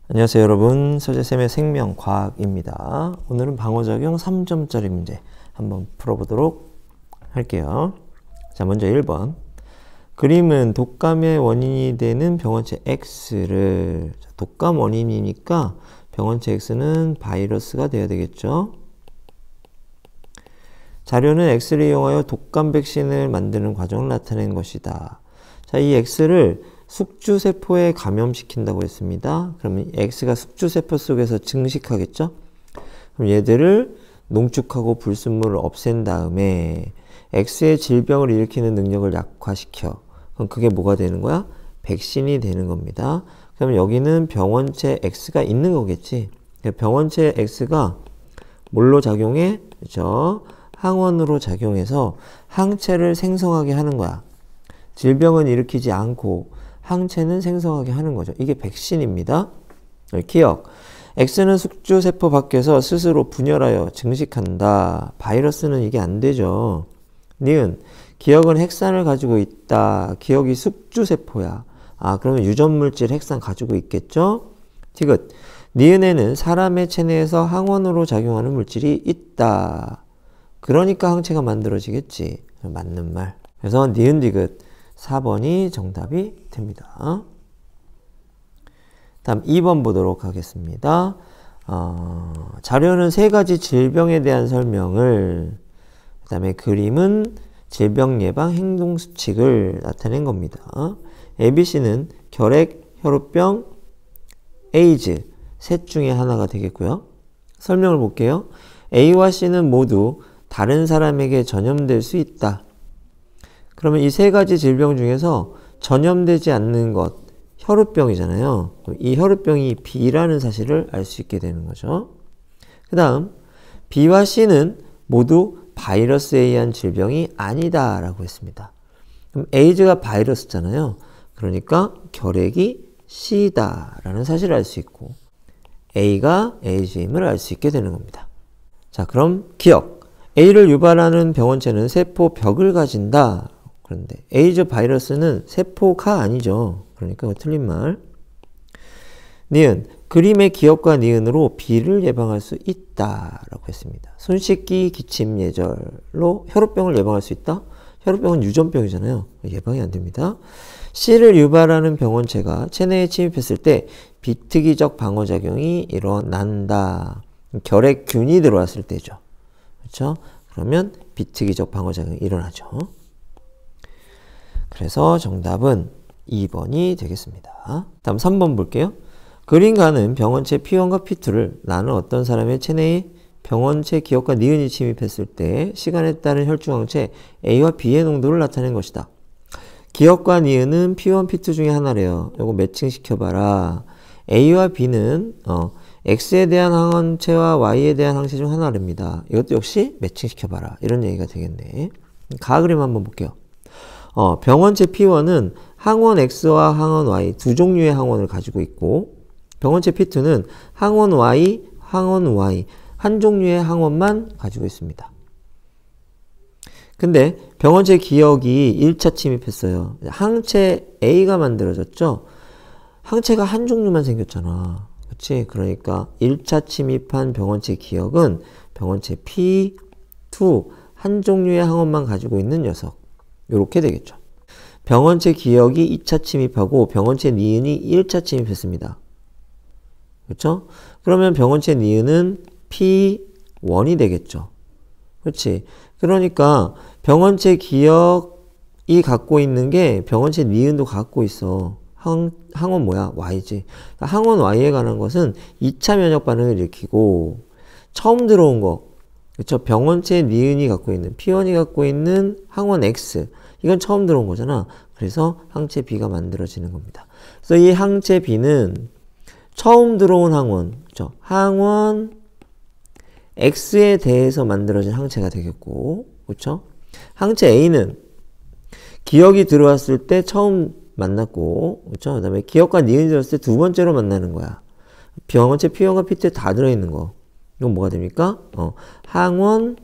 안녕하세요 여러분, 서재쌤의 생명과학입니다. 오늘은 방어작용 3점짜리 문제 한번 풀어보도록 할게요. 자, 먼저 1번. 그림은 독감의 원인이 되는 병원체 X를, 독감 원인이니까 병원체 X는 바이러스가 되어야 되겠죠. 자료는 X를 이용하여 독감 백신을 만드는 과정을 나타낸 것이다. 자, 이 X를 숙주세포에 감염시킨다고 했습니다. 그러면 X가 숙주세포 속에서 증식하겠죠? 그럼 얘들을 농축하고 불순물을 없앤 다음에 X의 질병을 일으키는 능력을 약화시켜. 그럼 그게 뭐가 되는 거야? 백신이 되는 겁니다. 그러면 여기는 병원체 X가 있는 거겠지? 병원체 X가 뭘로 작용해? 그죠? 항원으로 작용해서 항체를 생성하게 하는 거야. 질병은 일으키지 않고 항체는 생성하게 하는 거죠. 이게 백신입니다. 기억. X는 숙주세포 밖에서 스스로 분열하여 증식한다. 바이러스는 이게 안 되죠. 니은. 기억은 핵산을 가지고 있다. 기억이 숙주세포야. 아, 그러면 유전물질 핵산 가지고 있겠죠? 티귿. 니은에는 사람의 체내에서 항원으로 작용하는 물질이 있다. 그러니까 항체가 만들어지겠지. 맞는 말. 그래서 니은 디귿. 4번이 정답이 됩니다. 다음 2번 보도록 하겠습니다. 자료는 세 가지 질병에 대한 설명을, 그 다음에 그림은 질병 예방 행동 수칙을 나타낸 겁니다. ABC는 결핵, 혈우병, 에이즈 셋 중에 하나가 되겠고요. 설명을 볼게요. A와 C는 모두 다른 사람에게 전염될 수 있다. 그러면 이 세 가지 질병 중에서 전염되지 않는 것, 혈우병이잖아요. 이 혈우병이 B라는 사실을 알 수 있게 되는 거죠. 그 다음 B와 C는 모두 바이러스에 의한 질병이 아니다 라고 했습니다. 그럼 에이즈가 바이러스잖아요. 그러니까 결핵이 C다 라는 사실을 알 수 있고 A가 에이즈임을 알 수 있게 되는 겁니다. 자, 그럼 기억. A를 유발하는 병원체는 세포벽을 가진다. 그런데 에이즈 바이러스는 세포가 아니죠. 그러니까 틀린 말. 니은. 그림의 기억과 니은으로 B를 예방할 수 있다 라고 했습니다. 손 씻기 기침 예절로 혈우병을 예방할 수 있다? 혈우병은 유전병이잖아요. 예방이 안 됩니다. C를 유발하는 병원체가 체내에 침입했을 때 비특이적 방어작용이 일어난다. 결핵균이 들어왔을 때죠. 그렇죠? 그러면 비특이적 방어작용이 일어나죠. 그래서 정답은 2번이 되겠습니다. 다음 3번 볼게요. 그림과는 병원체 P1과 P2를 나는 어떤 사람의 체내에 병원체 기억과 니은이 침입했을 때 시간에 따른 혈중항체 A와 B의 농도를 나타낸 것이다. 기억과 니은은 P1, P2 중에 하나래요. 요거 매칭시켜봐라. A와 B는 X에 대한 항원체와 Y에 대한 항체 중 하나랍니다. 이것도 역시 매칭시켜봐라. 이런 얘기가 되겠네. 가그림 한번 볼게요. 병원체 P1은 항원 X와 항원 Y 두 종류의 항원을 가지고 있고 병원체 P2는 항원 Y, 항원 Y 한 종류의 항원만 가지고 있습니다. 근데 병원체 기억이 1차 침입했어요. 항체 A가 만들어졌죠? 항체가 한 종류만 생겼잖아. 그치? 그러니까 1차 침입한 병원체 기억은 병원체 P2 한 종류의 항원만 가지고 있는 녀석. 요렇게 되겠죠. 병원체 기억이 2차 침입하고 병원체 니은이 1차 침입했습니다. 그렇죠? 그러면 병원체 니은은 P1이 되겠죠. 그렇지? 그러니까 병원체 기억이 갖고 있는 게 병원체 니은도 갖고 있어. 항원 뭐야? Y지. 항원 Y에 관한 것은 2차 면역 반응을 일으키고 처음 들어온 거, 그렇죠? 병원체 니은이 갖고 있는, P1이 갖고 있는 항원 X, 이건 처음 들어온 거잖아. 그래서 항체 B가 만들어지는 겁니다. 그래서 이 항체 B는 처음 들어온 항원, 그렇죠? 항원 X에 대해서 만들어진 항체가 되겠고, 그렇죠? 항체 A는 기억이 들어왔을 때 처음 만났고, 그렇죠? 그 다음에 기억과 니은이 들어왔을 때 두 번째로 만나는 거야. 병원체 P1과 P2에 다 들어있는 거. 이건 뭐가 됩니까? 항원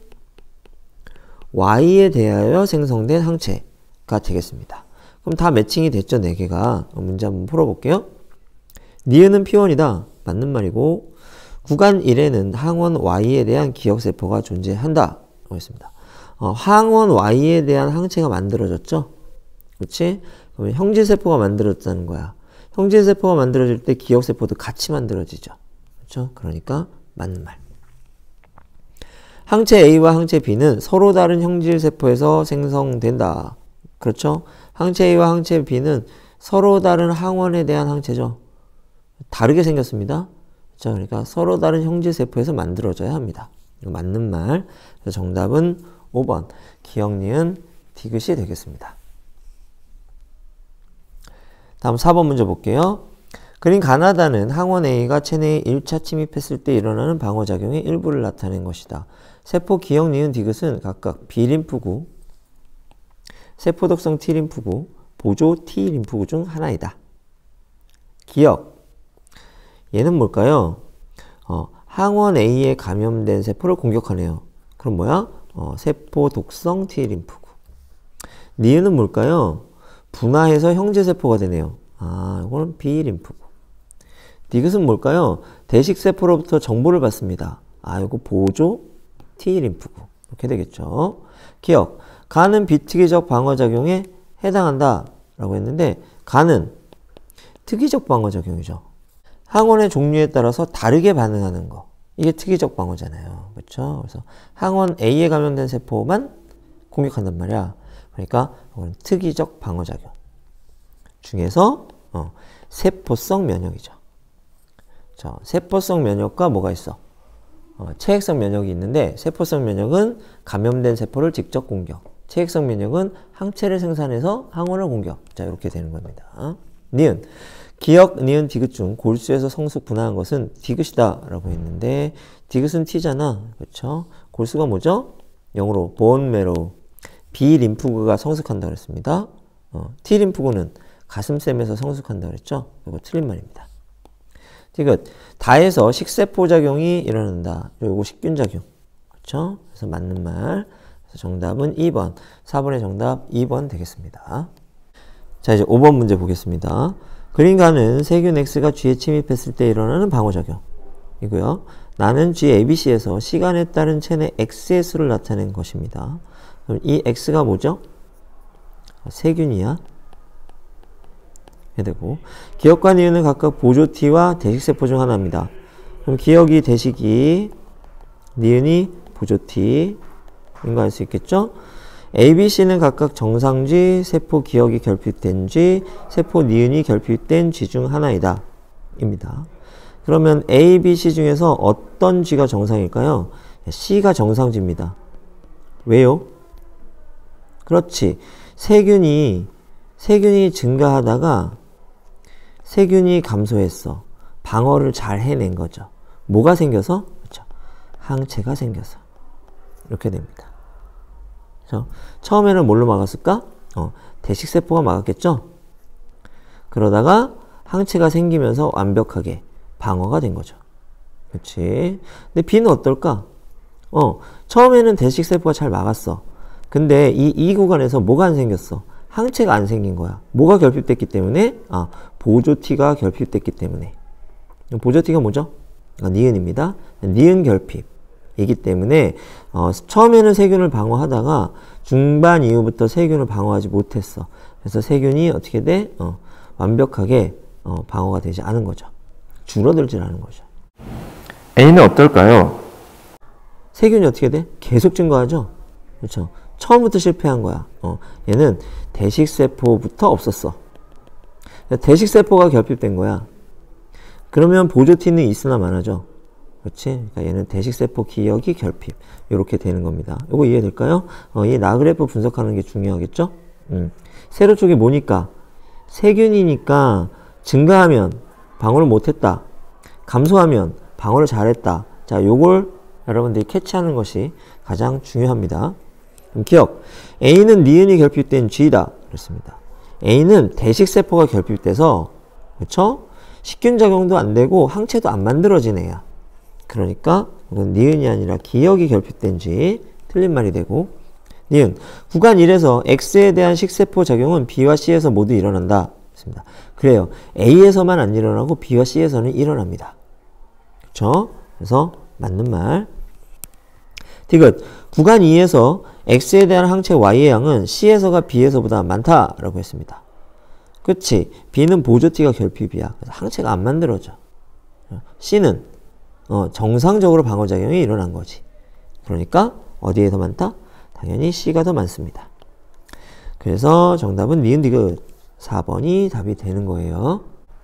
Y에 대하여 생성된 항체가 되겠습니다. 그럼 다 매칭이 됐죠, 4개가. 문제 한번 풀어볼게요. 니은은 P1이다. 맞는 말이고, 구간 1에는 항원 Y에 대한 기억세포가 존재한다. 라고 했습니다. 항원 Y에 대한 항체가 만들어졌죠? 그렇지? 그러면 형질세포가 만들어졌다는 거야. 형질세포가 만들어질 때 기억세포도 같이 만들어지죠. 그렇죠? 그러니까 맞는 말. 항체 A와 항체 B는 서로 다른 형질세포에서 생성된다. 그렇죠? 항체 A와 항체 B는 서로 다른 항원에 대한 항체죠. 다르게 생겼습니다. 그렇죠? 그러니까 서로 다른 형질세포에서 만들어져야 합니다. 맞는 말. 그래서 정답은 5번 기억, 니은, 디귿이 되겠습니다. 다음 4번 문제 볼게요. 그린 가나다는 항원 A가 체내에 1차 침입했을 때 일어나는 방어작용의 일부를 나타낸 것이다. 세포 기억, 니은, 디귿은 각각 B림프구, 세포독성 T림프구, 보조 T림프구 중 하나이다. 기억. 얘는 뭘까요? 항원 A에 감염된 세포를 공격하네요. 그럼 뭐야? 세포독성 T림프구. 니은은 뭘까요? 분화해서 형제세포가 되네요. 이거는 B림프구. 디귿은 뭘까요? 대식세포로부터 정보를 받습니다. 이거 보조 T림프구. 이렇게 되겠죠. 기억. 간은 비특이적 방어작용에 해당한다. 라고 했는데, 간은 특이적 방어작용이죠. 항원의 종류에 따라서 다르게 반응하는 거. 이게 특이적 방어잖아요. 그렇죠? 그래서 항원 A에 감염된 세포만 공격한단 말이야. 그러니까 이건 특이적 방어작용 중에서 세포성 면역이죠. 세포성 면역과 뭐가 있어? 체액성 면역이 있는데, 세포성 면역은 감염된 세포를 직접 공격, 체액성 면역은 항체를 생산해서 항원을 공격. 자, 이렇게 되는 겁니다. 니은. 기억, 니은, 디귿 중 골수에서 성숙 분화한 것은 디귿이다 라고 했는데, 디귿은 T잖아. 그렇죠? 골수가 뭐죠? 영어로 본메로우. B림프구가 성숙한다 그랬습니다. T림프구는 가슴샘에서 성숙한다 그랬죠? 이거 틀린 말입니다. 디귿. 다해서 식세포 작용이 일어난다. 요거 식균작용. 그렇죠? 그래서 맞는 말. 그래서 정답은 2번. 4번의 정답 2번 되겠습니다. 자, 이제 5번 문제 보겠습니다. 그린 간은 세균 X가 G에 침입했을 때 일어나는 방어작용이고요. 나는 G ABC에서 시간에 따른 체내 X의 수를 나타낸 것입니다. 그럼 이 X가 뭐죠? 세균이야. 해야 되고, 기억과 니은은 각각 보조 T와 대식세포 중 하나입니다. 그럼 기억이 대식이, 니은이 보조 T인 거 알 수 있겠죠? A, B, C는 각각 정상 G, 세포 기억이 결핍된 G, 세포 니은이 결핍된 G 중 하나이다. 입니다. 그러면 A, B, C 중에서 어떤 G가 정상일까요? C가 정상G입니다. 왜요? 그렇지. 세균이 증가하다가 세균이 감소했어. 방어를 잘 해낸 거죠. 뭐가 생겨서? 그렇죠. 항체가 생겨서. 이렇게 됩니다. 그렇죠? 처음에는 뭘로 막았을까? 대식세포가 막았겠죠? 그러다가 항체가 생기면서 완벽하게 방어가 된 거죠. 그렇지. 근데 B는 어떨까? 처음에는 대식세포가 잘 막았어. 근데 이 구간에서 뭐가 안 생겼어? 항체가 안 생긴 거야. 뭐가 결핍됐기 때문에? 보조 T가 결핍됐기 때문에. 보조 T가 뭐죠? 니은입니다. 니은 결핍이기 때문에 처음에는 세균을 방어하다가 중반 이후부터 세균을 방어하지 못했어. 그래서 세균이 어떻게 돼? 완벽하게 방어가 되지 않은 거죠. 줄어들질 않은 거죠. A는 어떨까요? 세균이 어떻게 돼? 계속 증가하죠? 그렇죠? 처음부터 실패한 거야. 얘는 대식세포부터 없었어. 대식세포가 결핍된 거야. 그러면 보조 T는 있으나 마나죠. 그렇지? 그러니까 얘는 대식세포 기억이 결핍. 이렇게 되는 겁니다. 이거 이해될까요? 이 나그래프 분석하는 게 중요하겠죠? 세로 쪽이 뭐니까? 세균이니까 증가하면 방어를 못했다. 감소하면 방어를 잘했다. 자, 요걸 여러분들이 캐치하는 것이 가장 중요합니다. 기억. A는 니은이 결핍된 G다. 그렇습니다. A는 대식세포가 결핍돼서, 그렇죠? 식균작용도 안 되고 항체도 안 만들어진 애야. 그러니까 이건 니은이 아니라 기억이 결핍된 G. 틀린 말이 되고, 니은. 구간 1에서 X에 대한 식세포 작용은 B와 C에서 모두 일어난다. 그렇습니다. 그래요. A에서만 안 일어나고 B와 C에서는 일어납니다. 그쵸? 그래서 맞는 말. 디귿. 구간 2에서 x에 대한 항체 y의 양은 c에서가 b에서보다 많다라고 했습니다. 그치? b는 보조티가 결핍이야. 그래서 항체가 안 만들어져. c는 정상적으로 방어작용이 일어난 거지. 그러니까 어디에 더 많다? 당연히 c가 더 많습니다. 그래서 정답은 니은 디귿 4번이 답이 되는 거예요.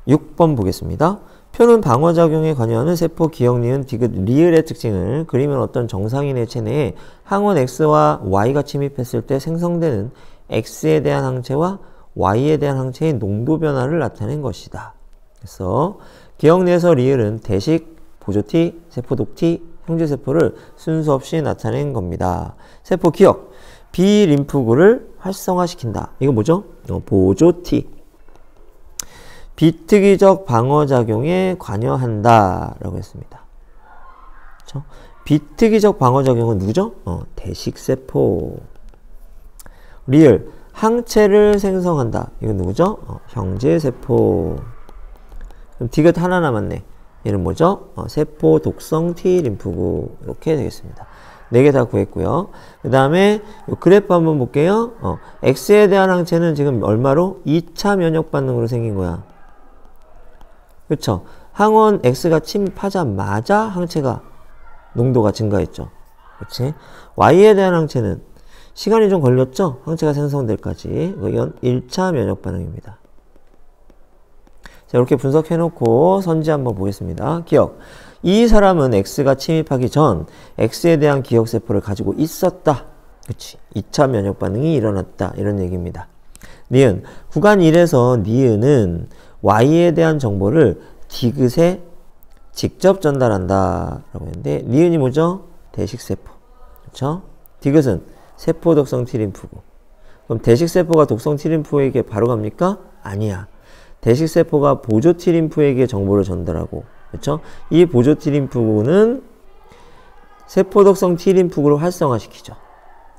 6번 보겠습니다. 표는 방어작용에 관여하는 세포 기억 니은 디귿 리을의 특징을 그리면 어떤 정상인의 체내에 항원 X와 Y가 침입했을 때 생성되는 X에 대한 항체와 Y에 대한 항체의 농도 변화를 나타낸 것이다. 그래서 기억 내에서 리을은 대식, 보조T, 세포독T, 형제세포를 순서 없이 나타낸 겁니다. 세포 기억, B림프구를 활성화시킨다. 이거 뭐죠? 보조T. 비특이적 방어작용에 관여한다 라고 했습니다. 그렇죠? 비특이적 방어작용은 누구죠? 대식세포. 리을, 항체를 생성한다. 이건 누구죠? 형제세포. 그럼 디귿 하나 남았네. 얘는 뭐죠? 세포 독성 T림프구. 이렇게 되겠습니다. 4개 다 구했고요. 그 다음에 그래프 한번 볼게요. X에 대한 항체는 지금 얼마로? 2차 면역 반응으로 생긴 거야. 그쵸? 항원 X가 침입하자마자 항체가 농도가 증가했죠. 그치? Y에 대한 항체는 시간이 좀 걸렸죠? 항체가 생성될까지. 이건 1차 면역 반응입니다. 자, 이렇게 분석해놓고 선지 한번 보겠습니다. 기억. 이 사람은 X가 침입하기 전 X에 대한 기억세포를 가지고 있었다. 그치? 2차 면역 반응이 일어났다. 이런 얘기입니다. 니은. 구간 1에서 니은은 Y에 대한 정보를 디귿에 직접 전달한다. 라고 했는데, 니은이 뭐죠? 대식세포. 그쵸? 디귿은 세포 독성 T림프구. 그럼 대식세포가 독성 T림프에게 바로 갑니까? 아니야. 대식세포가 보조 T림프에게 정보를 전달하고, 그렇죠? 이 보조 T림프구는 세포 독성 T림프구를 활성화시키죠.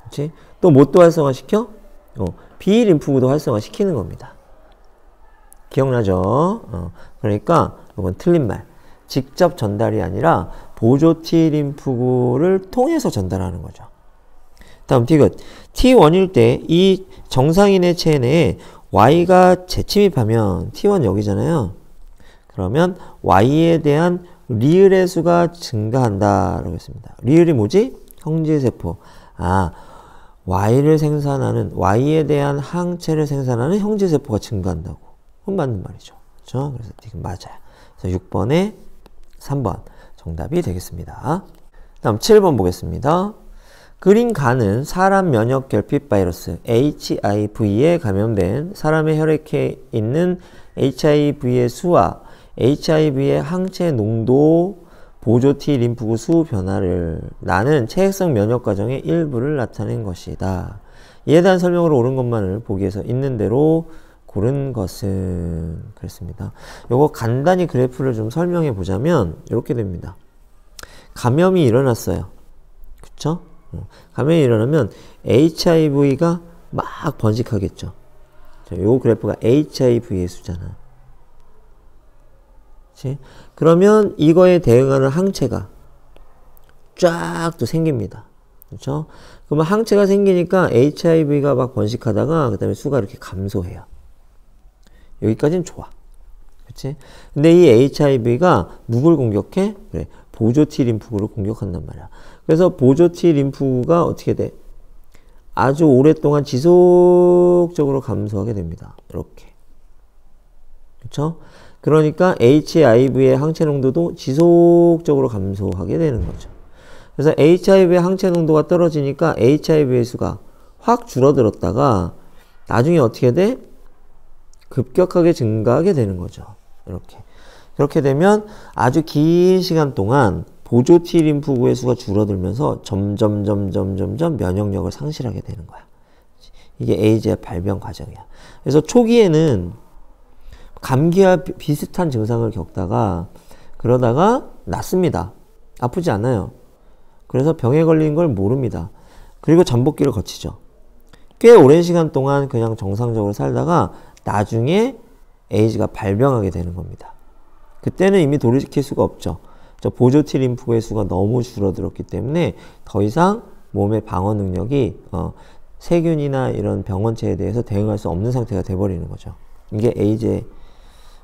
그렇지? 또 뭐 또 활성화시켜? B림프구도 활성화시키는 겁니다. 기억나죠? 그러니까 이건 틀린 말. 직접 전달이 아니라 보조 T림프구를 통해서 전달하는 거죠. 다음 디귿. T1일 때 이 정상인의 체내에 Y가 재침입하면 T1 여기잖아요. 그러면 Y에 대한 리을의 수가 증가한다 라고 했습니다. 리을이 뭐지? 형제세포. Y를 생산하는, Y에 대한 항체를 생산하는 형제세포가 증가한다고. 그건 맞는 말이죠. 그렇죠? 그래서 지금 맞아요. 그래서 6번에 3번 정답이 되겠습니다. 다음 7번 보겠습니다. 그린 간은 사람 면역 결핍 바이러스 HIV에 감염된 사람의 혈액에 있는 HIV의 수와 HIV의 항체 농도, 보조 T 림프구 수 변화를 나는 체액성 면역 과정의 일부를 나타낸 것이다. 이에 대한 설명으로 옳은 것만을 보기에서 있는 대로 고른 것은 그랬습니다. 요거 간단히 그래프를 좀 설명해 보자면 이렇게 됩니다. 감염이 일어났어요. 그쵸? 감염이 일어나면 HIV가 막 번식하겠죠. 요 그래프가 HIV의 수잖아. 그치? 그러면 이거에 대응하는 항체가 쫙 또 생깁니다. 그렇죠? 그러면 항체가 생기니까 HIV가 막 번식하다가 그 다음에 수가 이렇게 감소해요. 여기까지는 좋아. 그치? 근데 이 HIV가 누굴 공격해? 그래. 보조 T 림프구를 공격한단 말이야. 그래서 보조 T 림프구가 어떻게 돼? 아주 오랫동안 지속적으로 감소하게 됩니다. 이렇게. 그쵸? 그러니까 HIV의 항체 농도도 지속적으로 감소하게 되는 거죠. 그래서 HIV의 항체 농도가 떨어지니까 HIV의 수가 확 줄어들었다가 나중에 어떻게 돼? 급격하게 증가하게 되는 거죠. 이렇게. 그렇게 되면 아주 긴 시간 동안 보조 T 림프구의 수가 줄어들면서 점점 면역력을 상실하게 되는 거야. 이게 에이즈의 발병 과정이야. 그래서 초기에는 감기와 비슷한 증상을 겪다가 그러다가 낫습니다. 아프지 않아요. 그래서 병에 걸린 걸 모릅니다. 그리고 잠복기를 거치죠. 꽤 오랜 시간 동안 그냥 정상적으로 살다가 나중에 에이즈가 발병하게 되는 겁니다. 그때는 이미 돌이킬 수가 없죠. 보조 T 림프구의 수가 너무 줄어들었기 때문에 더 이상 몸의 방어 능력이 세균이나 이런 병원체에 대해서 대응할 수 없는 상태가 돼버리는 거죠. 이게 에이즈의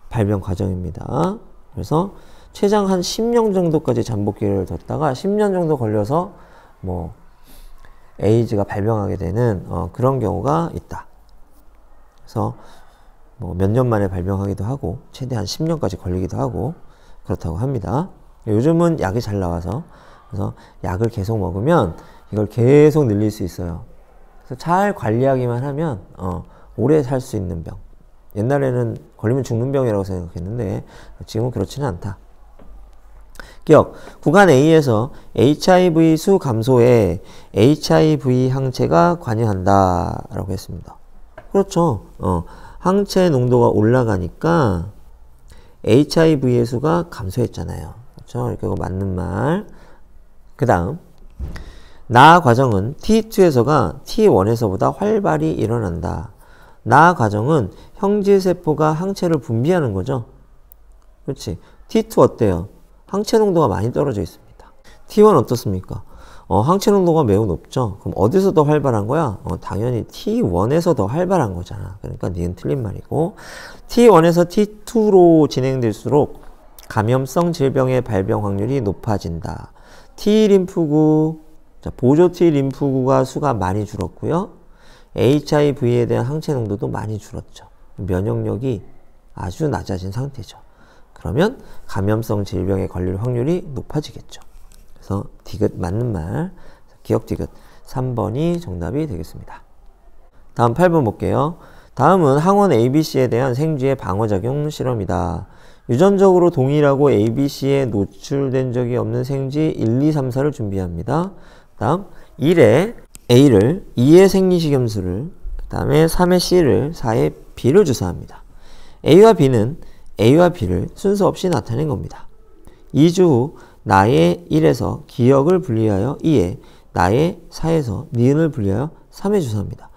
발병 과정입니다. 그래서 최장 한 10년 정도까지 잠복기를 뒀다가 10년 정도 걸려서 뭐 에이즈가 발병하게 되는 그런 경우가 있다. 그래서 뭐 몇 년 만에 발병하기도 하고 최대 한 10년까지 걸리기도 하고 그렇다고 합니다. 요즘은 약이 잘 나와서 그래서 약을 계속 먹으면 이걸 계속 늘릴 수 있어요. 그래서 잘 관리하기만 하면 오래 살 수 있는 병. 옛날에는 걸리면 죽는 병이라고 생각했는데 지금은 그렇지는 않다. 기억, 구간 A에서 HIV 수 감소에 HIV 항체가 관여한다 라고 했습니다. 그렇죠. 항체 농도가 올라가니까 HIV의 수가 감소했잖아요. 그렇죠. 이렇게 맞는 말. 그 다음 나 과정은 T2에서가 T1에서보다 활발히 일어난다. 나 과정은 형질세포가 항체를 분비하는 거죠. 그렇지. T2 어때요? 항체 농도가 많이 떨어져 있습니다. T1 어떻습니까? 항체 농도가 매우 높죠. 그럼 어디서 더 활발한 거야? 당연히 T1에서 더 활발한 거잖아. 그러니까 니은 틀린 말이고 T1에서 T2로 진행될수록 감염성 질병의 발병 확률이 높아진다. T 림프구, 보조 T 림프구가 수가 많이 줄었고요. HIV에 대한 항체 농도도 많이 줄었죠. 면역력이 아주 낮아진 상태죠. 그러면 감염성 질병에 걸릴 확률이 높아지겠죠. 그래서 디귿 맞는 말, 기억 디귿 3번이 정답이 되겠습니다. 다음 8번 볼게요. 다음은 항원 ABC에 대한 생쥐의 방어작용 실험이다. 유전적으로 동일하고 ABC에 노출된 적이 없는 생쥐 1, 2, 3, 4를 준비합니다. 다음 1에 A를, 2의 생리식염수를, 그 다음에 3의 C를, 4의 B를 주사합니다. A와 B를 순서 없이 나타낸 겁니다. 2주 후 나의 1에서 기억을 분리하여 2에, 나의 4에서 니은을 분리하여 3에 주사합니다.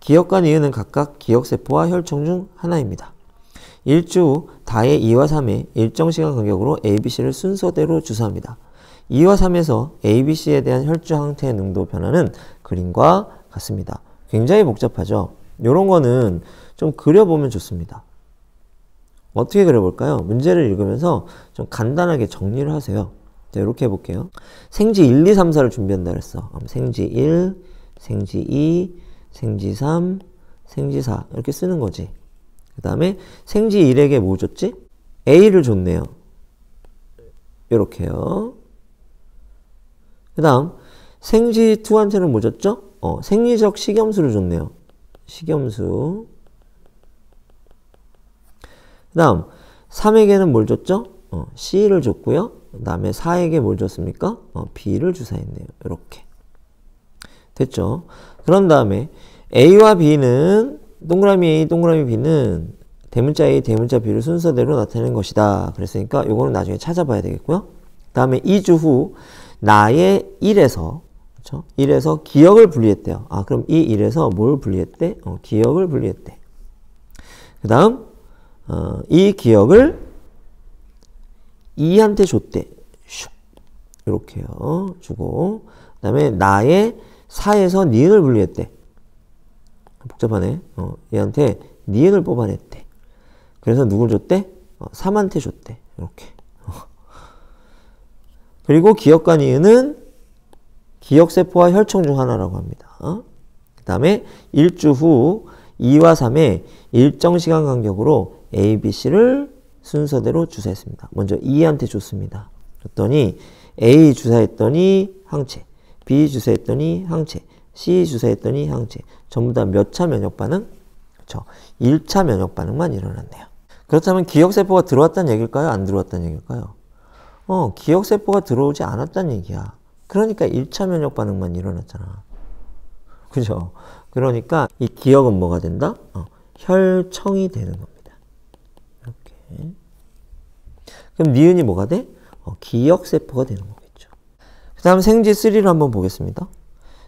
기억과 니은은 각각 기억세포와 혈청 중 하나입니다. 1주 후 다의 2와 3에 일정 시간 간격으로 ABC를 순서대로 주사합니다. 2와 3에서 ABC에 대한 혈중 항체 농도 변화는 그림과 같습니다. 굉장히 복잡하죠? 이런 거는 좀 그려보면 좋습니다. 어떻게 그려볼까요? 문제를 읽으면서 좀 간단하게 정리를 하세요. 자, 이렇게 해볼게요. 생쥐 1, 2, 3, 4를 준비한다 그랬어. 생쥐 1, 생쥐 2, 생쥐 3, 생쥐 4 이렇게 쓰는 거지. 그 다음에 생쥐 1에게 뭐 줬지? A를 줬네요. 이렇게요. 그 다음 생쥐 2한테는 뭐 줬죠? 생리적 식염수를 줬네요. 식염수. 그 다음 3에게는 뭘 줬죠? C를 줬고요. 그 다음에 4에게 뭘 줬습니까? B를 주사했네요. 이렇게 됐죠? 그런 다음에 A와 B는 동그라미 A, 동그라미 B는 대문자 A, 대문자 B를 순서대로 나타내는 것이다. 그랬으니까 이거는 나중에 찾아봐야 되겠고요. 그 다음에 2주 후 나의 1에서 그렇죠? 1에서 기억을 분리했대요. 그럼 이 1에서 뭘 분리했대? 기억을 분리했대. 그 다음 이 기억을 2한테 줬대. 슉 이렇게요. 주고 그 다음에 나의 4에서 니은을 분리했대. 복잡하네. 얘한테 니은을 뽑아냈대. 그래서 누굴 줬대? 3한테 줬대. 이렇게. 그리고 기억과 니은은 기억세포와 혈청 중 하나라고 합니다. 그 다음에 1주 후 2와 3에 일정 시간 간격으로 A, B, C를 순서대로 주사했습니다. 먼저 2한테 줬습니다. 줬더니 A 주사했더니 항체, B 주사했더니 항체, C 주사했더니 항체. 전부 다 몇 차 면역 반응? 그렇죠. 1차 면역 반응만 일어났네요. 그렇다면 기억세포가 들어왔다는 얘기일까요? 안 들어왔다는 얘기일까요? 기억세포가 들어오지 않았다는 얘기야. 그러니까 1차 면역 반응만 일어났잖아. 그죠? 그러니까 이 기억은 뭐가 된다? 혈청이 되는 겁니다. 이렇게. 그럼 니은이 뭐가 돼? 기억세포가 되는 거겠죠. 그 다음 생쥐3를 한번 보겠습니다.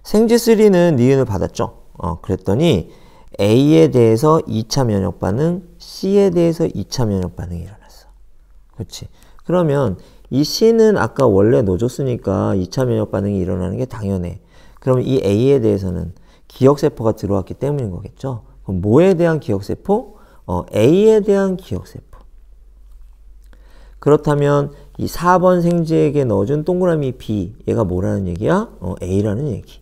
생쥐3는 니은을 받았죠. 그랬더니 A에 대해서 2차 면역 반응, C에 대해서 2차 면역 반응이 일어났어. 그렇지. 그러면 이 C는 아까 원래 넣어줬으니까 2차 면역 반응이 일어나는 게 당연해. 그럼 이 A에 대해서는 기억세포가 들어왔기 때문인 거겠죠. 그럼 뭐에 대한 기억세포? A에 대한 기억세포. 그렇다면 이 4번 생쥐에게 넣어준 동그라미 B, 얘가 뭐라는 얘기야? A라는 얘기.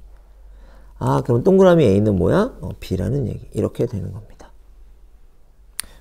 아, 그럼 동그라미 A는 뭐야? B라는 얘기. 이렇게 되는 겁니다.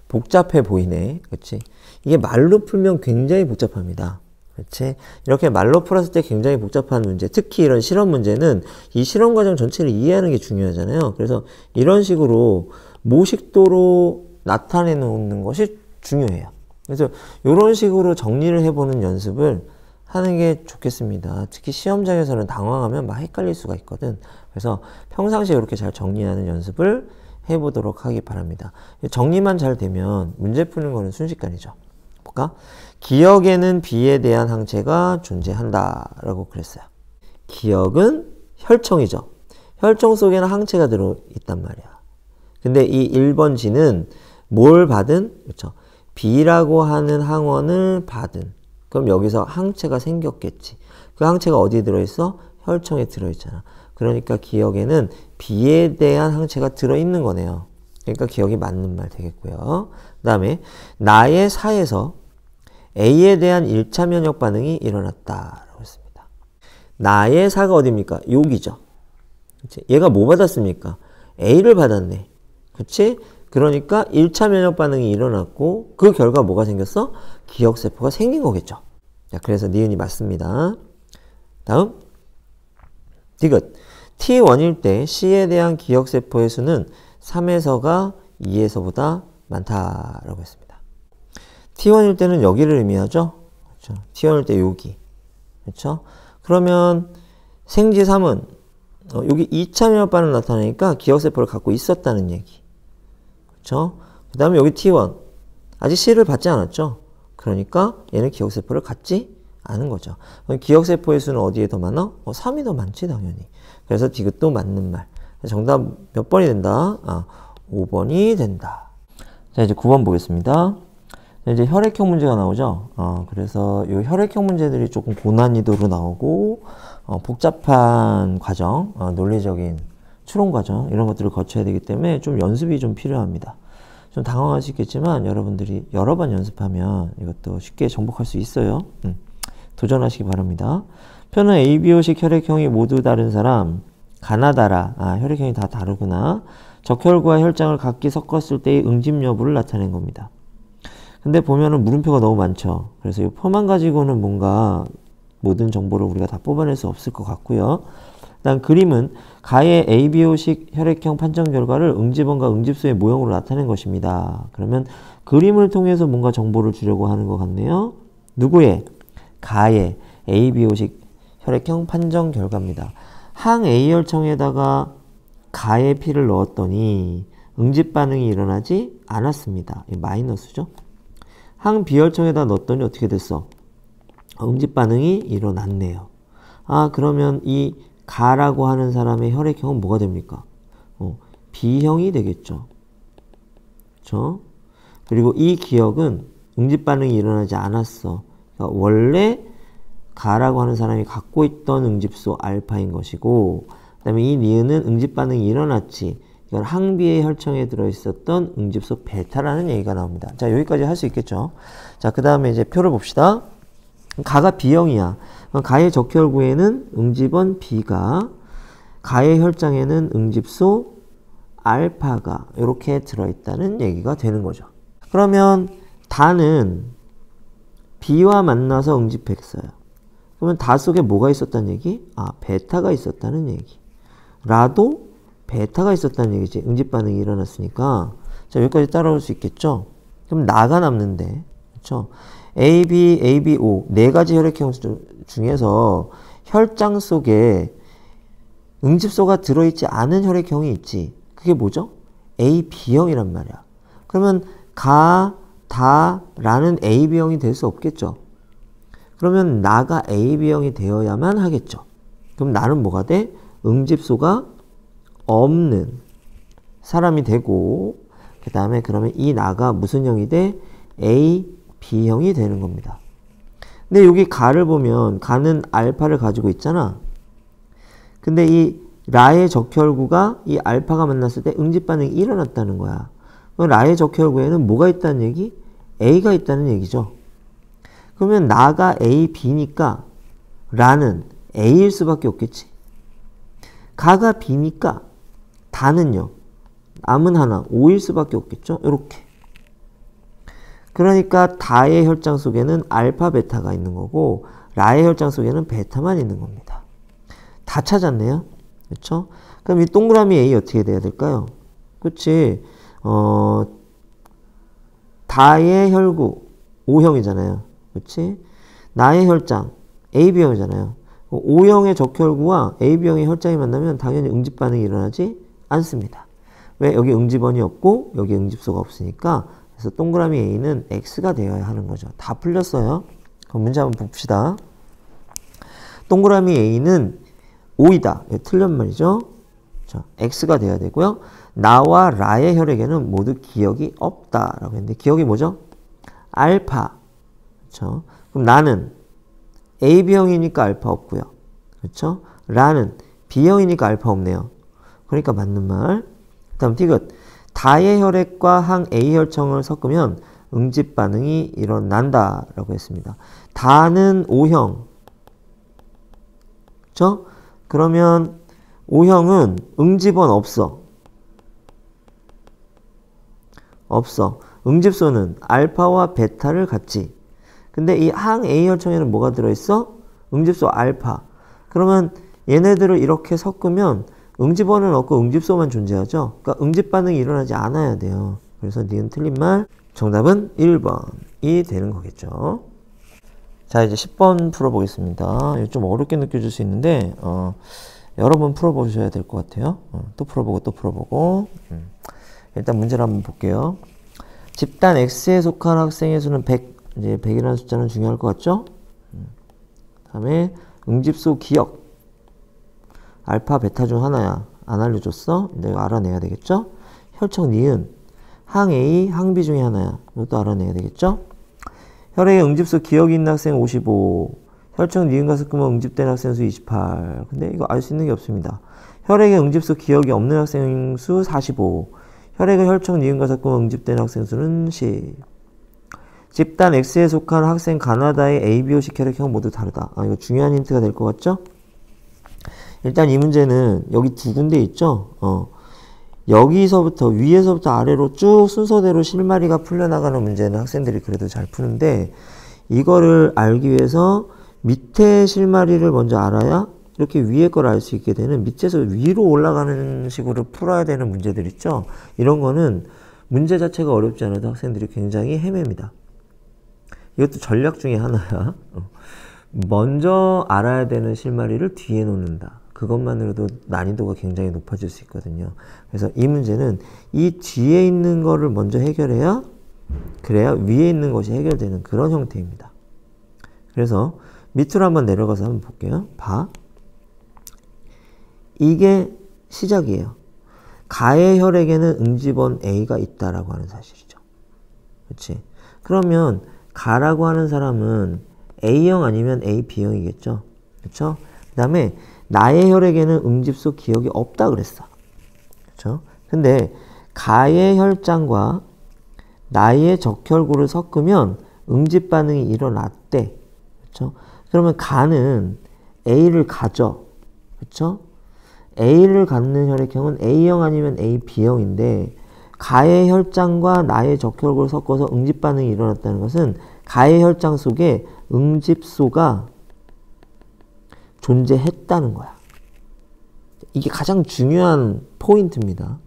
복잡해 보이네. 그치? 이게 말로 풀면 굉장히 복잡합니다. 그치? 이렇게 말로 풀었을 때 굉장히 복잡한 문제, 특히 이런 실험 문제는 이 실험 과정 전체를 이해하는 게 중요하잖아요. 그래서 이런 식으로 모식도로 나타내 놓는 것이 중요해요. 그래서 이런 식으로 정리를 해보는 연습을 하는 게 좋겠습니다. 특히 시험장에서는 당황하면 막 헷갈릴 수가 있거든. 그래서 평상시에 이렇게 잘 정리하는 연습을 해보도록 하기 바랍니다. 정리만 잘 되면 문제 푸는 거는 순식간이죠. 볼까? 기억에는 B에 대한 항체가 존재한다 라고 그랬어요. 기억은 혈청이죠. 혈청 속에는 항체가 들어있단 말이야. 근데 이 1번 G는 뭘 받은? 그렇죠. B라고 하는 항원을 받은. 그럼 여기서 항체가 생겼겠지. 그 항체가 어디에 들어있어? 혈청에 들어있잖아. 그러니까 기억에는 B에 대한 항체가 들어있는 거네요. 그러니까 기억이 맞는 말 되겠고요. 그 다음에 나의 사에서 A에 대한 1차 면역 반응이 일어났다라고 했습니다. 나의 사가 어디입니까? 여기죠. 그치? 얘가 뭐 받았습니까? A를 받았네. 그치? 그러니까 1차 면역 반응이 일어났고 그 결과 뭐가 생겼어? 기억세포가 생긴 거겠죠. 자, 그래서 니은이 맞습니다. 다음 디귿. T1일 때 C에 대한 기억세포의 수는 3에서가 2에서보다 많다라고 했습니다. T1일 때는 여기를 의미하죠. 그렇죠? T1일 때 여기. 그렇죠? 그러면 생쥐 3은 여기 2차 면역 반응 나타나니까 기억세포를 갖고 있었다는 얘기. 그렇죠? 그 다음에 여기 T1. 아직 C를 받지 않았죠. 그러니까 얘는 기억세포를 갖지 않은 거죠. 기억세포의 수는 어디에 더 많아? 3이 더 많지 당연히. 그래서 디귿도 맞는 말. 정답 몇 번이 된다? 5번이 된다. 자, 이제 9번 보겠습니다. 이제 혈액형 문제가 나오죠. 그래서 이 혈액형 문제들이 조금 고난이도로 나오고 복잡한 과정, 논리적인 추론 과정 이런 것들을 거쳐야 되기 때문에 좀 연습이 좀 필요합니다. 좀 당황하시겠지만 여러분들이 여러 번 연습하면 이것도 쉽게 정복할 수 있어요. 도전하시기 바랍니다. 표는 ABO식 혈액형이 모두 다른 사람, 가나다라. 혈액형이 다 다르구나. 적혈구와 혈장을 각기 섞었을 때의 응집 여부를 나타낸 겁니다. 근데 보면은 물음표가 너무 많죠. 그래서 이 표만 가지고는 뭔가 모든 정보를 우리가 다 뽑아낼 수 없을 것 같고요. 일단 그림은 가의 ABO식 혈액형 판정 결과를 응집원과 응집소의 모형으로 나타낸 것입니다. 그러면 그림을 통해서 뭔가 정보를 주려고 하는 것 같네요. 누구의? 가의 ABO식 혈액형 판정 결과입니다. 항 A혈청에다가 가의 피를 넣었더니 응집 반응이 일어나지 않았습니다. 마이너스죠. 항 B혈청에다 넣었더니 어떻게 됐어? 응집 반응이 일어났네요. 그러면 이 가라고 하는 사람의 혈액형은 뭐가 됩니까? B형이 되겠죠. 그렇죠? 그리고 이 기억은 응집 반응이 일어나지 않았어. 그러니까 원래 가라고 하는 사람이 갖고 있던 응집소 알파인 것이고, 그 다음에 이 니은은 응집 반응이 일어났지. 이건 항비의 혈청에 들어있었던 응집소 베타라는 얘기가 나옵니다. 자, 여기까지 할 수 있겠죠. 자, 그 다음에 이제 표를 봅시다. 가가 B형이야. 가의 적혈구에는 응집원 B가, 가의 혈장에는 응집소 알파가 이렇게 들어있다는 얘기가 되는 거죠. 그러면 다는 B와 만나서 응집했어요. 그러면 다 속에 뭐가 있었다는 얘기? 베타가 있었다는 얘기. 라도 베타가 있었다는 얘기지. 응집 반응이 일어났으니까. 자, 여기까지 따라올 수 있겠죠? 그럼 나가 남는데. 그렇죠? AB, ABO 네 가지 혈액형 중에서 혈장 속에 응집소가 들어있지 않은 혈액형이 있지. 그게 뭐죠? AB형이란 말이야. 그러면 가, 다, 라는 AB형이 될 수 없겠죠. 그러면 나가 AB형이 되어야만 하겠죠. 그럼 나는 뭐가 돼? 응집소가 없는 사람이 되고, 그 다음에 그러면 이 나가 무슨 형이 돼? AB형이 되는 겁니다. 근데 여기 가를 보면 가는 알파를 가지고 있잖아. 근데 이 라의 적혈구가 이 알파가 만났을 때 응집 반응이 일어났다는 거야. 그럼 라의 적혈구에는 뭐가 있다는 얘기? A가 있다는 얘기죠. 그러면 나가 A, B니까 라는 A일 수밖에 없겠지. 가가 B니까 다는요. 남은 하나 O일 수밖에 없겠죠. 이렇게. 그러니까 다의 혈장 속에는 알파, 베타가 있는 거고 라의 혈장 속에는 베타만 있는 겁니다. 다 찾았네요. 그렇죠? 그럼 이 동그라미 A 어떻게 돼야 될까요? 그렇지. 다의 혈구 O형이잖아요. 그렇지? 나의 혈장 AB형이잖아요. O형의 적혈구와 AB형의 혈장이 만나면 당연히 응집 반응이 일어나지 않습니다. 왜? 여기 응집원이 없고 여기 응집소가 없으니까. 그래서 동그라미 A는 X가 되어야 하는 거죠. 다 풀렸어요. 그럼 문제 한번 봅시다. 동그라미 A는 O이다. 틀린 말이죠. 자, X가 되어야 되고요. 나와 라의 혈액에는 모두 기억이 없다라고 했는데 기억이 뭐죠? 알파. 그렇죠? 그럼 나는 AB형이니까 알파 없고요. 그렇죠? 라는 B형이니까 알파 없네요. 그러니까 맞는 말. 다음 디귿. 다의 혈액과 항 A 혈청을 섞으면 응집 반응이 일어난다라고 했습니다. 다는 O형. 그렇죠? 그러면 O형은 응집원 없어. 없어. 응집소는 알파와 베타를 갖지. 근데 이 항 A 혈청에는 뭐가 들어있어? 응집소 알파. 그러면 얘네들을 이렇게 섞으면 응집원은 없고 응집소만 존재하죠. 그러니까 응집 반응이 일어나지 않아야 돼요. 그래서 니은 틀린 말. 정답은 1번이 되는 거겠죠. 자, 이제 10번 풀어보겠습니다. 이거 좀 어렵게 느껴질 수 있는데 여러 번 풀어보셔야 될 것 같아요. 또 풀어보고 또 풀어보고. 일단 문제를 한번 볼게요. 집단 X에 속한 학생의 수는 100. 이제 100이라는 숫자는 중요할 것 같죠? 다음에 응집소 기억. 알파, 베타 중 하나야. 안 알려줬어? 내가 알아내야 되겠죠? 혈청 니은. 항 A, 항 B 중에 하나야. 이것도 알아내야 되겠죠? 혈액에 응집소 기억이 있는 학생 55. 혈청 니은과 섞으면 응집된 학생 수 28. 근데 이거 알 수 있는 게 없습니다. 혈액에 응집소 기억이 없는 학생 수 45. 혈액에 혈청 니은과 섞으면 응집된 학생 수는 10. 집단 X에 속한 학생 가나다의 ABO식 혈액형 모두 다르다. 이거 중요한 힌트가 될 것 같죠? 일단 이 문제는 여기 두 군데 있죠? 여기서부터 위에서부터 아래로 쭉 순서대로 실마리가 풀려나가는 문제는 학생들이 그래도 잘 푸는데 이거를 알기 위해서 밑에 실마리를 먼저 알아야 이렇게 위에 걸 알 수 있게 되는 밑에서 위로 올라가는 식으로 풀어야 되는 문제들 있죠? 이런 거는 문제 자체가 어렵지 않아도 학생들이 굉장히 헤맵니다. 이것도 전략 중에 하나야. 먼저 알아야 되는 실마리를 뒤에 놓는다. 그것만으로도 난이도가 굉장히 높아질 수 있거든요. 그래서 이 문제는 이 뒤에 있는 거를 먼저 해결해야 그래야 위에 있는 것이 해결되는 그런 형태입니다. 그래서 밑으로 한번 내려가서 한번 볼게요. 봐. 이게 시작이에요. 가의 혈액에는 응집원 A가 있다라고 하는 사실이죠. 그렇지? 그러면 가라고 하는 사람은 A형 아니면 AB형이겠죠. 그렇죠? 그 다음에 나의 혈액에는 응집소 기억이 없다 그랬어. 그렇죠? 근데 가의 혈장과 나의 적혈구를 섞으면 응집 반응이 일어났대. 그렇죠? 그러면 가는 A를 가져. 그렇죠? A를 갖는 혈액형은 A형 아니면 AB형인데 가의 혈장과 나의 적혈구를 섞어서 응집 반응이 일어났다는 것은 가의 혈장 속에 응집소가 존재했다는 거야. 이게 가장 중요한 포인트입니다.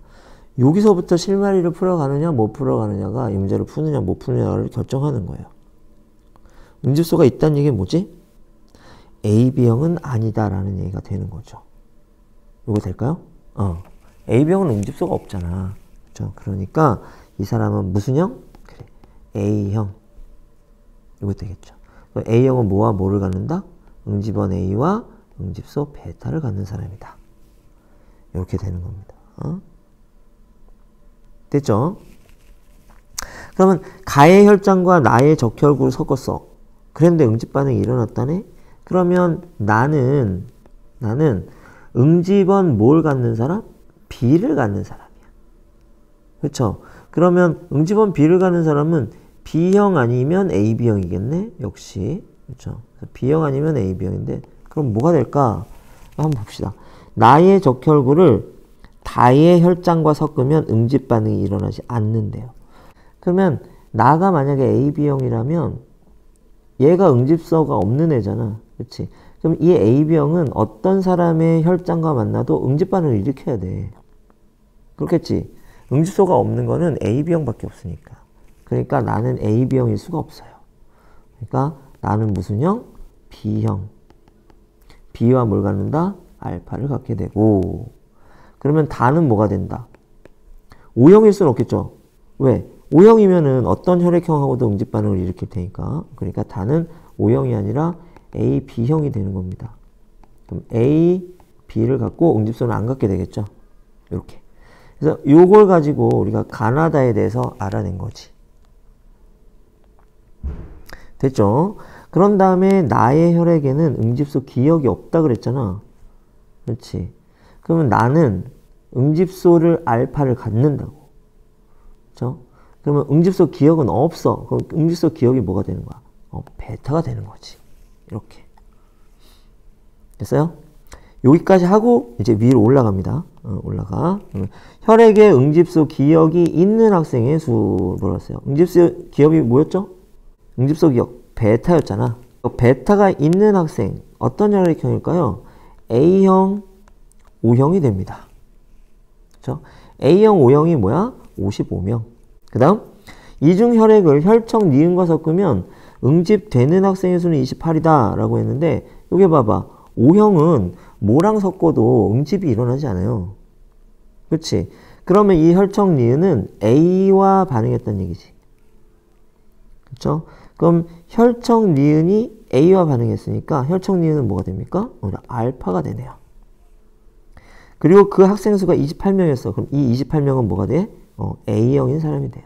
여기서부터 실마리를 풀어가느냐 못 풀어가느냐가 이 문제를 푸느냐 못 푸느냐를 결정하는 거예요. 응집소가 있다는 얘기는 뭐지? AB형은 아니다라는 얘기가 되는 거죠. 이거 될까요? AB형은 응집소가 없잖아. 그렇죠? 그러니까 이 사람은 무슨 형? 그래, A형. 이거 되겠죠. A형은 뭐와 뭐를 갖는다? 응집원 A와 응집소 베타를 갖는 사람이다. 이렇게 되는 겁니다. 됐죠? 그러면 가의 혈장과 나의 적혈구를 섞었어. 그랬는데 응집 반응이 일어났다네? 그러면 나는 응집원 뭘 갖는 사람? B를 갖는 사람이야. 그렇죠? 그러면 응집원 B를 갖는 사람은 B형 아니면 AB형이겠네? 역시. 그렇죠? B형 아니면 AB형인데 그럼 뭐가 될까? 한번 봅시다. 나의 적혈구를 다의 혈장과 섞으면 응집 반응이 일어나지 않는데요. 그러면 나가 만약에 AB형이라면 얘가 응집소가 없는 애잖아. 그렇지? 그럼 이 AB형은 어떤 사람의 혈장과 만나도 응집 반응을 일으켜야 돼. 그렇겠지? 응집소가 없는 거는 AB형밖에 없으니까. 그러니까 나는 AB형일 수가 없어요. 그러니까 나는 무슨 형? B형. B와 뭘 갖는다? 알파를 갖게 되고. 그러면 다는 뭐가 된다? O형일 수는 없겠죠? 왜? O형이면은 어떤 혈액형하고도 응집 반응을 일으킬 테니까. 그러니까 다는 O형이 아니라 AB형이 되는 겁니다. 그럼 A, B를 갖고 응집소는 안 갖게 되겠죠? 이렇게. 그래서 요걸 가지고 우리가 가나다에 대해서 알아낸 거지. 됐죠? 그런 다음에 나의 혈액에는 응집소 기억이 없다 그랬잖아. 그렇지? 그러면 나는 응집소를 알파를 갖는다고. 그렇죠? 그러면 응집소 기억은 없어. 그럼 응집소 기억이 뭐가 되는 거야? 베타가 되는 거지. 이렇게. 됐어요? 여기까지 하고 이제 위로 올라갑니다. 올라가. 혈액에 응집소 기억이 있는 학생의 수 뭐라고 했어요? 응집소 기억이 뭐였죠? 응집소 기억 베타였잖아. 베타가 있는 학생 어떤 혈액형일까요? A형, O형이 됩니다. 그렇죠? A형, O형이 뭐야? 55명. 그 다음 이중 혈액을 혈청 니은과 섞으면 응집되는 학생의 수는 28이다 라고 했는데 여기 봐봐. O형은 뭐랑 섞어도 응집이 일어나지 않아요. 그렇지? 그러면 이 혈청 니은은 A와 반응했다는 얘기지. 그렇죠? 그럼 혈청 니은이 A와 반응했으니까 혈청 니은은 뭐가 됩니까? 알파가 되네요. 그리고 그 학생 수가 28명이었어. 그럼 이 28명은 뭐가 돼? A형인 사람이 돼요.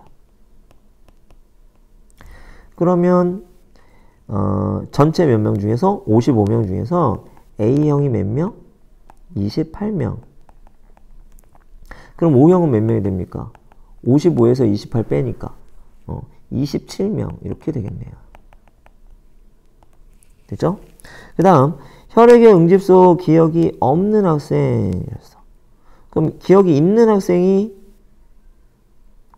그러면 전체 몇 명 중에서 55명 중에서 A형이 몇 명? 28명. 그럼 O형은 몇 명이 됩니까? 55에서 28 빼니까 27명 이렇게 되겠네요. 됐죠? 그 다음 혈액의 응집소 기억이 없는 학생이었어. 그럼 기억이 있는 학생이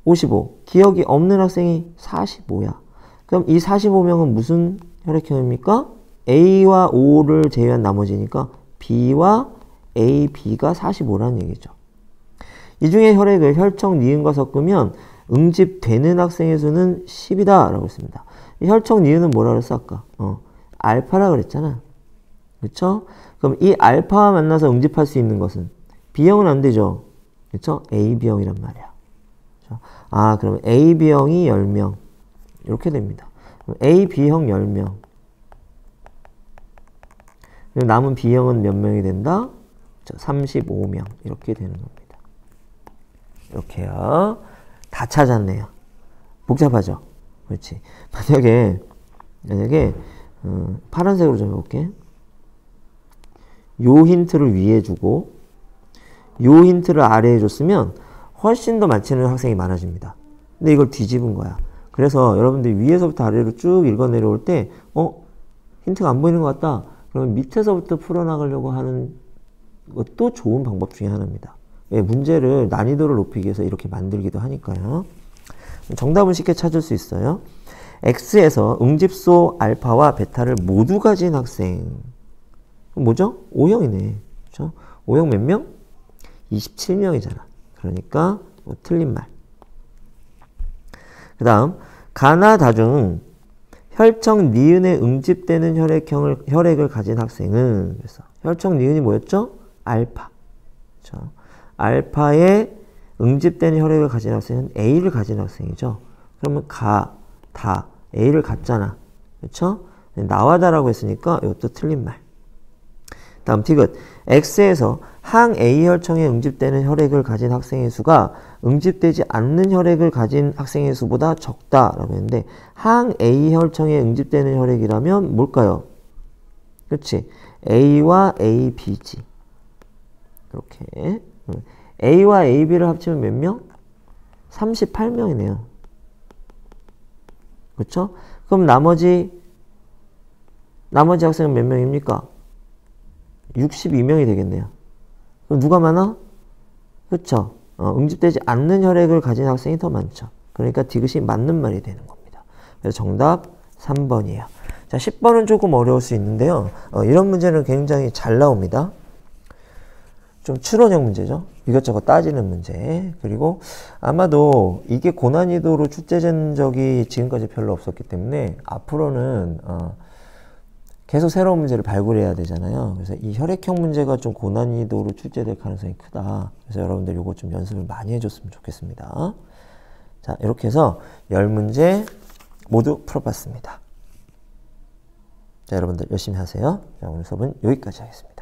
55, 기억이 없는 학생이 45야. 그럼 이 45명은 무슨 혈액형입니까? A와 O를 제외한 나머지니까 B와 A, B가 45라는 얘기죠. 이 중에 혈액을 혈청 니은과 섞으면 응집되는 학생의 수는 10이다 라고 했습니다. 이 혈청 니은은 뭐라 그랬어 아까? 알파라 그랬잖아. 그렇죠? 그럼 이 알파와 만나서 응집할 수 있는 것은 B형은 안 되죠. 그렇죠? AB형이란 말이야. 그렇죠? 그러면 AB형이 10명 이렇게 됩니다. 그럼 AB형 10명. 그리고 남은 B형은 몇 명이 된다? 35명 이렇게 되는 겁니다. 이렇게요. 다 찾았네요. 복잡하죠? 그렇지. 만약에 파란색으로 좀 해볼게. 요 힌트를 위에 주고 요 힌트를 아래에 줬으면 훨씬 더 맞히는 학생이 많아집니다. 근데 이걸 뒤집은 거야. 그래서 여러분들이 위에서부터 아래로 쭉 읽어 내려올 때 힌트가 안 보이는 것 같다. 그러면 밑에서부터 풀어나가려고 하는 것도 좋은 방법 중에 하나입니다. 문제를 난이도를 높이기 위해서 이렇게 만들기도 하니까요. 정답은 쉽게 찾을 수 있어요. X에서 응집소 알파와 베타를 모두 가진 학생. 뭐죠? O형이네. 그렇죠? O형 몇 명? 27명이잖아. 그러니까 틀린 말. 그 다음 가나다 중 혈청 니은에 응집되는 혈액을 가진 학생은 그래서 혈청 니은이 뭐였죠? 알파. 그렇죠? 알파에 응집되는 혈액을 가진 학생은 A를 가진 학생이죠. 그러면 다 A를 갖잖아. 그렇죠? 나와 다라고 했으니까 이것도 틀린 말. 다음 디귿. X에서 항 A 혈청에 응집되는 혈액을 가진 학생의 수가 응집되지 않는 혈액을 가진 학생의 수보다 적다라고 했는데 항 A 혈청에 응집되는 혈액이라면 뭘까요? 그렇지. A와 AB지. 이렇게. A와 AB를 합치면 몇 명? 38명이네요. 그렇죠? 그럼 나머지 학생은 몇 명입니까? 62명이 되겠네요. 그럼 누가 많아? 그렇죠? 응집되지 않는 혈액을 가진 학생이 더 많죠. 그러니까 디귿이 맞는 말이 되는 겁니다. 그래서 정답 3번이에요. 자, 10번은 조금 어려울 수 있는데요. 이런 문제는 굉장히 잘 나옵니다. 좀 추론형 문제죠. 이것저것 따지는 문제. 그리고 아마도 이게 고난이도로 출제된 적이 지금까지 별로 없었기 때문에 앞으로는 계속 새로운 문제를 발굴해야 되잖아요. 그래서 이 혈액형 문제가 좀 고난이도로 출제될 가능성이 크다. 그래서 여러분들 이거 좀 연습을 많이 해줬으면 좋겠습니다. 자, 이렇게 해서 10문제 모두 풀어봤습니다. 자, 여러분들 열심히 하세요. 자, 오늘 수업은 여기까지 하겠습니다.